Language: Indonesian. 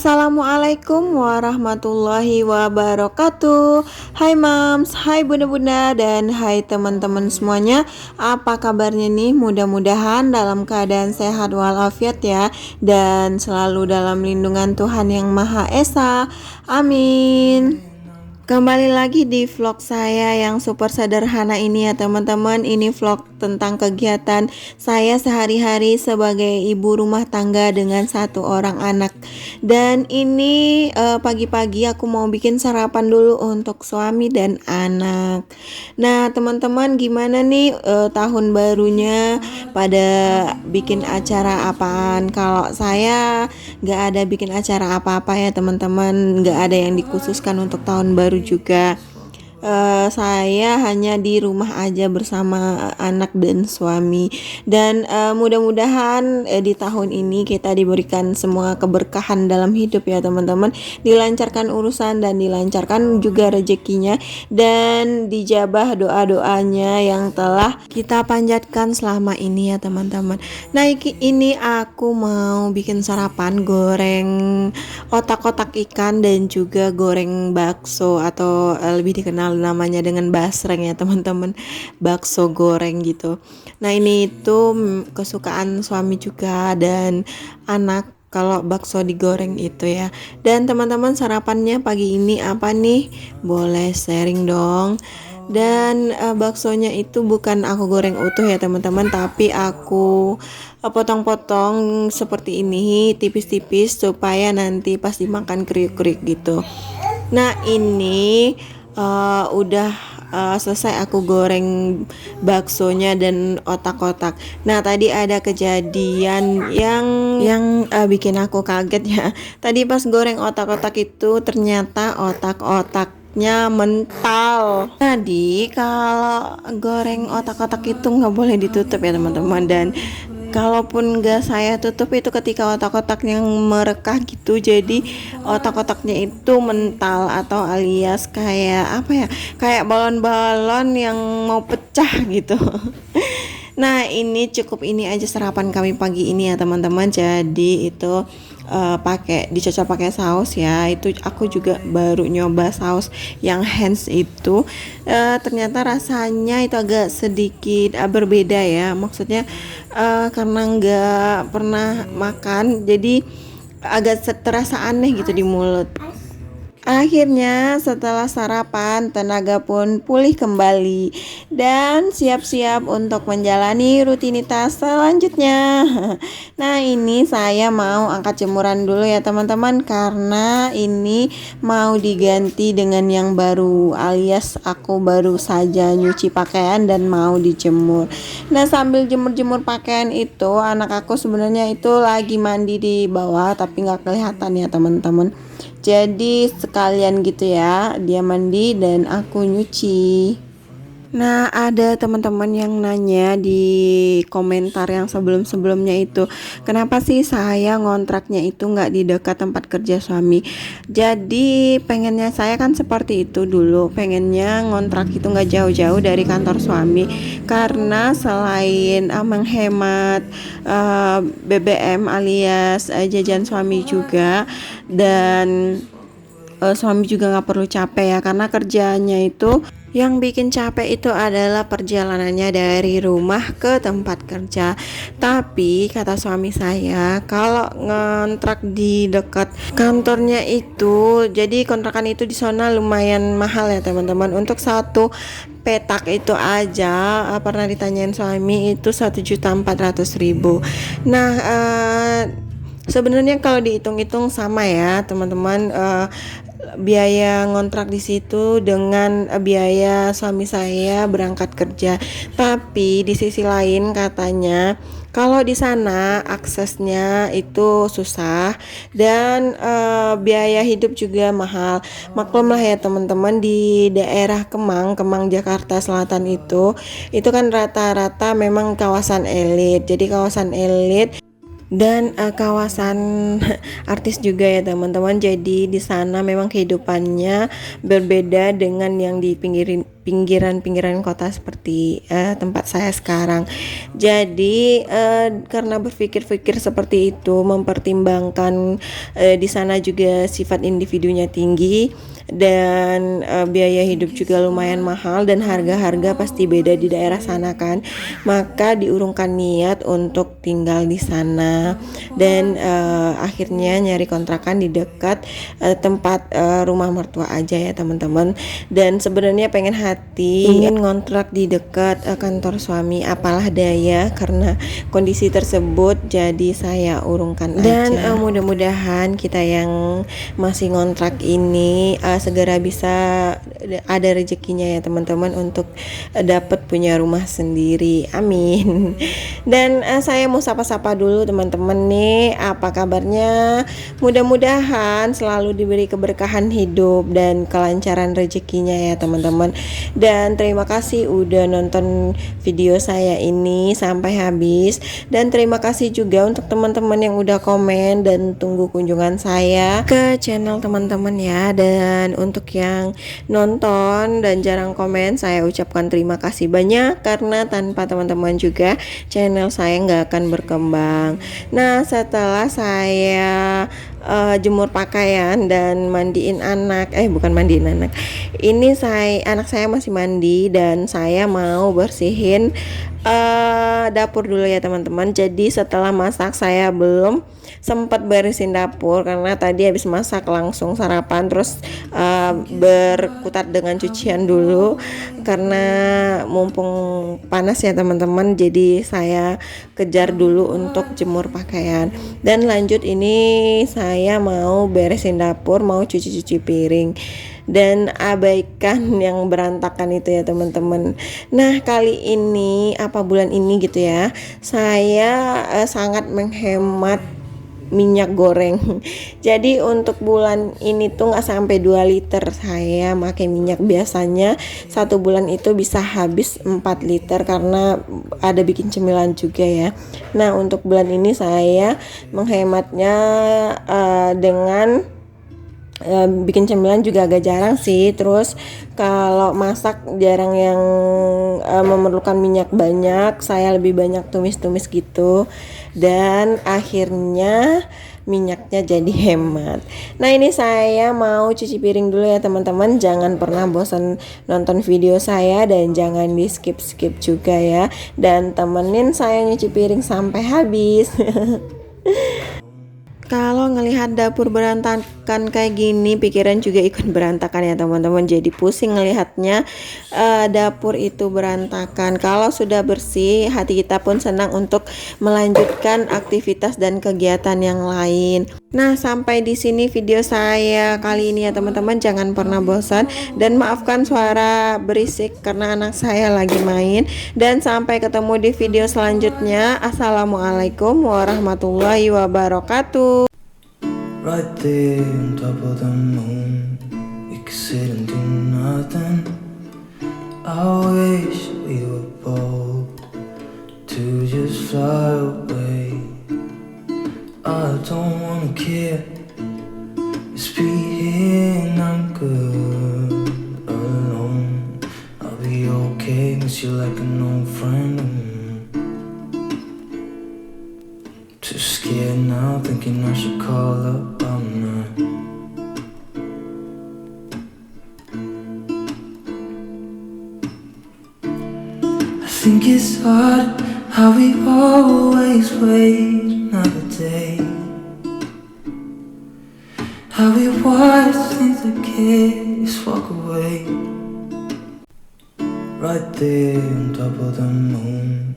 Assalamualaikum warahmatullahi wabarakatuh. Hai mams, hai bunda-bunda, dan hai teman-teman semuanya. Apa kabarnya nih? Mudah-mudahan dalam keadaan sehat walafiat ya, dan selalu dalam lindungan Tuhan Yang Maha Esa. Amin. Kembali lagi di vlog saya yang super sederhana ini ya teman-teman. Ini vlog tentang kegiatan saya sehari-hari sebagai ibu rumah tangga dengan satu orang anak. Dan ini pagi-pagi aku mau bikin sarapan dulu untuk suami dan anak. Nah teman-teman, gimana nih tahun barunya, pada bikin acara apaan? Kalau saya gak ada bikin acara apa-apa ya teman-teman, gak ada yang dikhususkan untuk tahun baru juga. Saya hanya di rumah aja bersama anak dan suami. Dan mudah-mudahan di tahun ini kita diberikan semua keberkahan dalam hidup ya teman-teman, dilancarkan urusan dan dilancarkan juga rezekinya, dan dijabah doa-doanya yang telah kita panjatkan selama ini ya teman-teman. Nah ini aku mau bikin sarapan goreng otak-otak ikan dan juga goreng bakso, atau lebih dikenal namanya dengan basreng ya teman-teman, bakso goreng gitu. Nah ini itu kesukaan suami juga dan anak kalau bakso digoreng itu ya. Dan teman-teman, sarapannya pagi ini apa nih? Boleh sharing dong. Dan baksonya itu bukan aku goreng utuh ya teman-teman, tapi aku potong-potong seperti ini tipis-tipis supaya nanti pas dimakan kriuk-kriuk gitu. Nah ini udah selesai aku goreng baksonya dan otak-otak. Nah tadi ada kejadian yang bikin aku kaget ya. Tadi pas goreng otak-otak itu ternyata otak-otaknya mental. Jadi kalau goreng otak-otak itu nggak boleh ditutup ya teman-teman, dan kalaupun nggak saya tutup itu ketika otak-otaknya merekah gitu, jadi otak-otaknya itu mental, atau alias kayak apa ya, kayak balon-balon yang mau pecah gitu. Nah ini cukup ini aja sarapan kami pagi ini ya teman-teman. Jadi itu dicocol pakai saus ya. Itu aku juga baru nyoba saus yang Heinz itu, ternyata rasanya itu agak sedikit berbeda ya. Maksudnya karena nggak pernah makan, jadi agak terasa aneh gitu di mulut. Akhirnya setelah sarapan, tenaga pun pulih kembali dan siap-siap untuk menjalani rutinitas selanjutnya. Nah ini saya mau angkat jemuran dulu ya teman-teman, karena ini mau diganti dengan yang baru, alias aku baru saja nyuci pakaian dan mau dijemur. Nah sambil jemur-jemur pakaian itu, anak aku sebenarnya itu lagi mandi di bawah tapi nggak kelihatan ya teman-teman. Jadi sekalian gitu ya, dia mandi dan aku nyuci. Nah ada teman-teman yang nanya di komentar yang sebelum-sebelumnya itu, kenapa sih saya ngontraknya itu nggak di dekat tempat kerja suami. Jadi pengennya saya kan seperti itu dulu, pengennya ngontrak itu nggak jauh-jauh dari kantor suami, karena selain menghemat BBM alias jajan suami juga, dan suami juga nggak perlu capek ya, karena kerjanya itu yang bikin capek itu adalah perjalanannya dari rumah ke tempat kerja. Tapi kata suami saya, kalau ngontrak di dekat kantornya itu, jadi kontrakan itu di sana lumayan mahal ya teman-teman. Untuk satu petak itu aja pernah ditanyain suami itu 1.400.000. Nah sebenarnya kalau dihitung-hitung sama ya teman-teman, biaya ngontrak di situ dengan biaya suami saya berangkat kerja. Tapi di sisi lain katanya kalau di sana aksesnya itu susah dan biaya hidup juga mahal. Maklum lah ya teman-teman, di daerah Kemang Jakarta Selatan itu kan rata-rata memang kawasan elit. Jadi kawasan elit dan kawasan artis juga ya teman-teman. Jadi di sana memang kehidupannya berbeda dengan yang di pinggiran-pinggiran kota seperti tempat saya sekarang. Jadi karena berpikir-pikir seperti itu, mempertimbangkan di sana juga sifat individunya tinggi dan biaya hidup juga lumayan mahal dan harga-harga pasti beda di daerah sana kan, maka diurungkan niat untuk tinggal di sana dan akhirnya nyari kontrakan di dekat tempat rumah mertua aja ya teman-teman. Dan sebenarnya pengen hati ingin ngontrak di dekat kantor suami, apalah daya karena kondisi tersebut jadi saya urungkan dan aja. Mudah-mudahan kita yang masih ngontrak ini segera bisa ada rezekinya ya teman-teman untuk dapat punya rumah sendiri, amin. Dan saya mau sapa-sapa dulu teman-teman nih, apa kabarnya? Mudah-mudahan selalu diberi keberkahan hidup dan kelancaran rezekinya ya teman-teman. Dan terima kasih udah nonton video saya ini sampai habis, dan terima kasih juga untuk teman-teman yang udah komen dan tunggu kunjungan saya ke channel teman-teman ya. Dan untuk yang nonton dan jarang komen, saya ucapkan terima kasih banyak karena tanpa teman-teman juga channel saya nggak akan berkembang. Nah, setelah saya jemur pakaian dan mandiin anak, bukan mandiin anak, ini anak saya masih mandi dan saya mau bersihin dapur dulu ya teman-teman. Jadi setelah masak saya belum sempat beresin dapur karena tadi habis masak langsung sarapan, terus berkutat dengan cucian dulu karena mumpung panas ya teman-teman. Jadi saya kejar dulu untuk jemur pakaian dan lanjut ini saya mau beresin dapur, mau cuci-cuci piring dan abaikan yang berantakan itu ya teman-teman. Nah, kali ini bulan ini gitu ya, saya sangat menghemat minyak goreng. Jadi untuk bulan ini tuh nggak sampai 2 liter saya pakai minyak. Biasanya 1 bulan itu bisa habis 4 liter karena ada bikin cemilan juga ya. Nah, untuk bulan ini saya menghematnya dengan bikin cemilan juga agak jarang sih. Terus kalau masak jarang yang memerlukan minyak banyak, saya lebih banyak tumis-tumis gitu dan akhirnya minyaknya jadi hemat. Nah, ini saya mau cuci piring dulu ya teman-teman. Jangan pernah bosan nonton video saya dan jangan di skip-skip juga ya, dan temenin saya nyuci piring sampai habis. Kalau ngelihat dapur berantakan kayak gini, pikiran juga ikut berantakan ya teman-teman. Jadi pusing ngelihatnya dapur itu berantakan. Kalau sudah bersih, hati kita pun senang untuk melanjutkan aktivitas dan kegiatan yang lain. Nah, sampai di sini video saya kali ini ya teman-teman. Jangan pernah bosan dan maafkan suara berisik karena anak saya lagi main. Dan sampai ketemu di video selanjutnya. Assalamualaikum warahmatullahi wabarakatuh. Right there on top of the moon, we could sit and do nothing. I wish we were bold to just fly away. I don't wanna care, just be here and I'm good alone. I'll be okay, miss you like an old friend. Too scared now, thinking I should call up all night. I think it's hard how we always wait another day, how we watch things that just walk away. Right there on top of the moon,